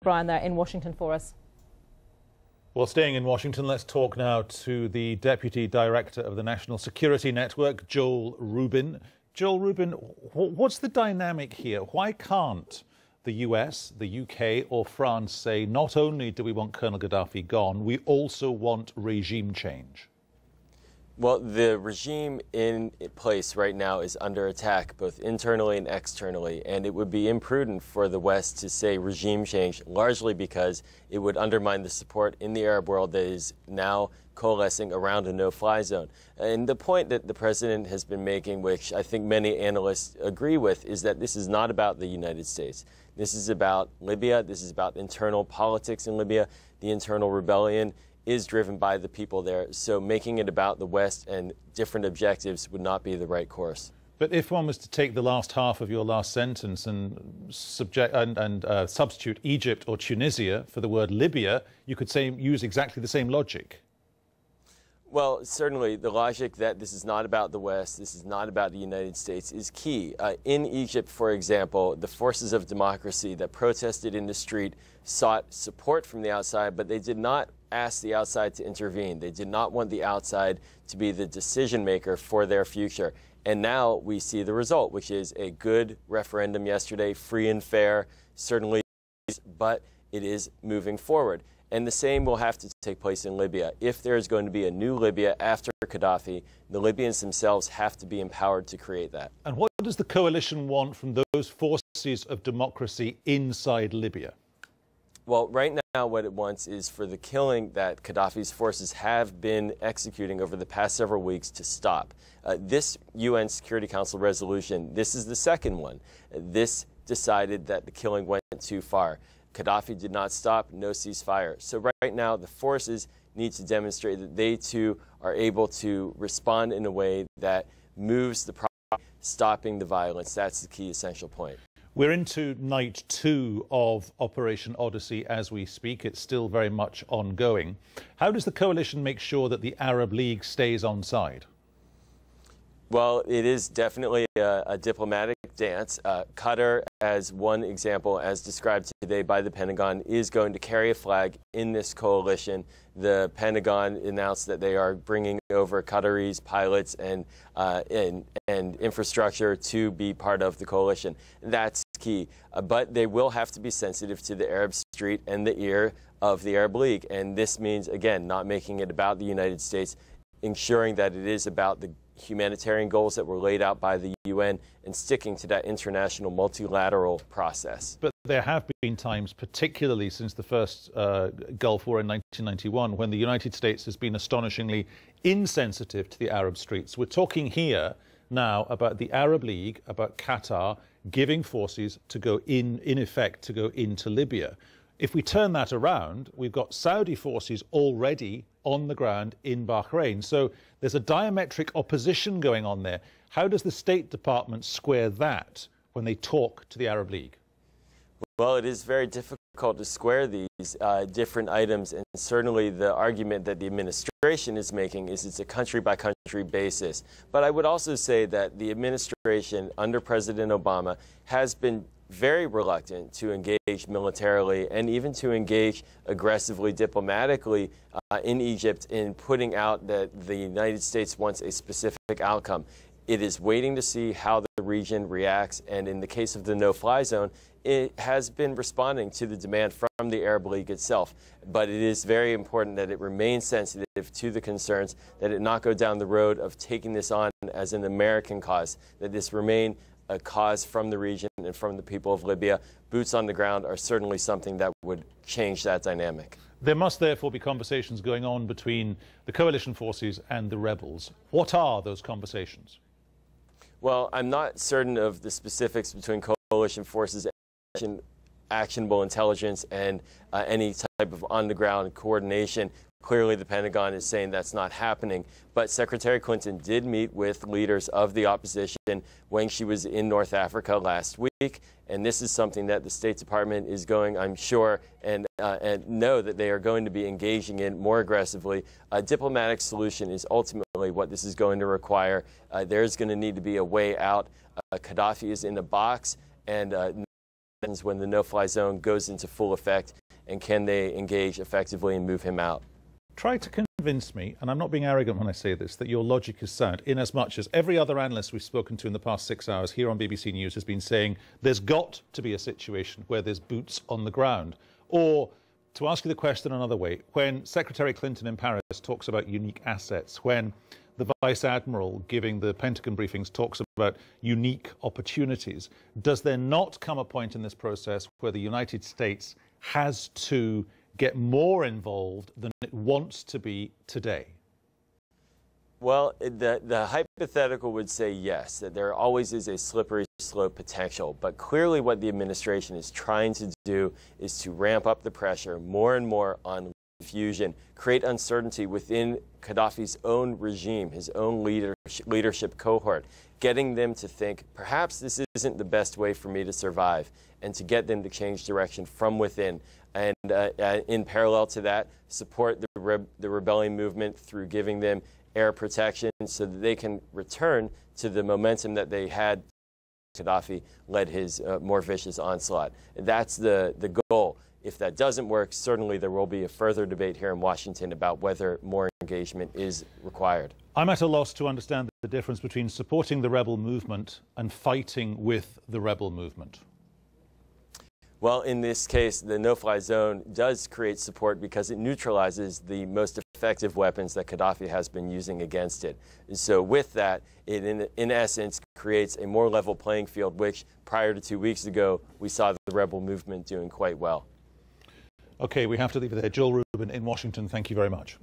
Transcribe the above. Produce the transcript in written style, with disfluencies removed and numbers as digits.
Brian there in Washington for us. Well, staying in Washington, let's talk now to the Deputy Director of the National Security Network, Joel Rubin. Joel Rubin, what's the dynamic here? Why can't the US, the UK or France say, not only do we want Colonel Gaddafi gone, we also want regime change? Well, the regime in place right now is under attack, both internally and externally, and it would be imprudent for the West to say regime change, largely because it would undermine the support in the Arab world that is now coalescing around a no-fly zone. And the point that the president has been making, which I think many analysts agree with, is that this is not about the United States. This is about Libya. This is about internal politics in Libya. The internal rebellion is driven by the people there, so making it about the West and different objectives would not be the right course. But if one was to take the last half of your last sentence and substitute Egypt or Tunisia for the word Libya, you could use exactly the same logic. Well, certainly the logic that this is not about the West, this is not about the United States is key. In Egypt, for example, the forces of democracy that protested in the street sought support from the outside, but they did not ask the outside to intervene. They did not want the outside to be the decision maker for their future. And now we see the result, which is a good referendum yesterday, free and fair, certainly, but it is moving forward. And the same will have to take place in Libya. If there is going to be a new Libya after Gaddafi, the Libyans themselves have to be empowered to create that. And what does the coalition want from those forces of democracy inside Libya? Well, right now what it wants is for the killing that Gaddafi's forces have been executing over the past several weeks to stop. This UN Security Council resolution, this is the second one. This decided that the killing went too far. Gaddafi did not stop, no ceasefire. So right now the forces need to demonstrate that they too are able to respond in a way that moves the problem, stopping the violence. That's the key essential point. We're into night 2 of Operation Odyssey as we speak. It's still very much ongoing. How does the coalition make sure that the Arab League stays on side? Well, it is definitely a diplomatic dance. Qatar, as one example, as described today by the Pentagon, is going to carry a flag in this coalition. The Pentagon announced that they are bringing over Qataris, pilots, and infrastructure to be part of the coalition. That's key. But they will have to be sensitive to the Arab street and the ear of the Arab League. And this means, again, not making it about the United States, ensuring that it is about the humanitarian goals that were laid out by the UN and sticking to that international multilateral process. But there have been times, particularly since the first Gulf War in 1991, when the United States has been astonishingly insensitive to the Arab streets. We're talking here now about the Arab League, about Qatar giving forces to go in effect, to go into Libya. If we turn that around, we've got Saudi forces already on the ground in Bahrain. So there's a diametric opposition going on there. How does the State Department square that when they talk to the Arab League? Well, it is very difficult to square these different items, and certainly the argument that the administration is making is it's a country-by-country basis. But I would also say that the administration under President Obama has been very reluctant to engage militarily and even to engage aggressively diplomatically in Egypt in putting out that the United States wants a specific outcome. It is waiting to see how the region reacts, and in the case of the no-fly zone, it has been responding to the demand from the Arab League itself. But it is very important that it remain sensitive to the concerns, that it not go down the road of taking this on as an American cause, that this remain a cause from the region and from the people of Libya. Boots on the ground are certainly something that would change that dynamic. There must therefore be conversations going on between the coalition forces and the rebels. What are those conversations? Well, I'm not certain of the specifics between coalition forces and actionable intelligence and any type of on-the-ground coordination. Clearly, the Pentagon is saying that's not happening. But Secretary Clinton did meet with leaders of the opposition when she was in North Africa last week. And this is something that the State Department is going, I'm sure, and know that they are going to be engaging in more aggressively. A diplomatic solution is ultimately what this is going to require. There's going to need to be a way out. Gaddafi is in a box, and happens when the no-fly zone goes into full effect, and can they engage effectively and move him out? Try to convince me, and I'm not being arrogant when I say this, that your logic is sound, in as much as every other analyst we've spoken to in the past 6 hours here on BBC News has been saying there's got to be a situation where there's boots on the ground. Or, to ask you the question another way, when Secretary Clinton in Paris talks about unique assets, when the Vice Admiral giving the Pentagon briefings talks about unique opportunities, does there not come a point in this process where the United States has to get more involved than it wants to be today? Well, the hypothetical would say yes, that there always is a slippery slope potential. But clearly what the administration is trying to do is to ramp up the pressure more and more on fusion, create uncertainty within Gaddafi's own regime, his own leadership cohort, getting them to think, perhaps this isn't the best way for me to survive, and to get them to change direction from within. And in parallel to that, support the rebellion movement through giving them air protection so that they can return to the momentum that they had. Gaddafi led his more vicious onslaught. And that's the goal. If that doesn't work, certainly there will be a further debate here in Washington about whether more engagement is required. I'm at a loss to understand the difference between supporting the rebel movement and fighting with the rebel movement. Well, in this case, the no-fly zone does create support because it neutralizes the most effective weapons that Gaddafi has been using against it. And so with that, it in essence creates a more level playing field, which prior to 2 weeks ago, we saw the rebel movement doing quite well. Okay, we have to leave it there. Joel Rubin in Washington, thank you very much.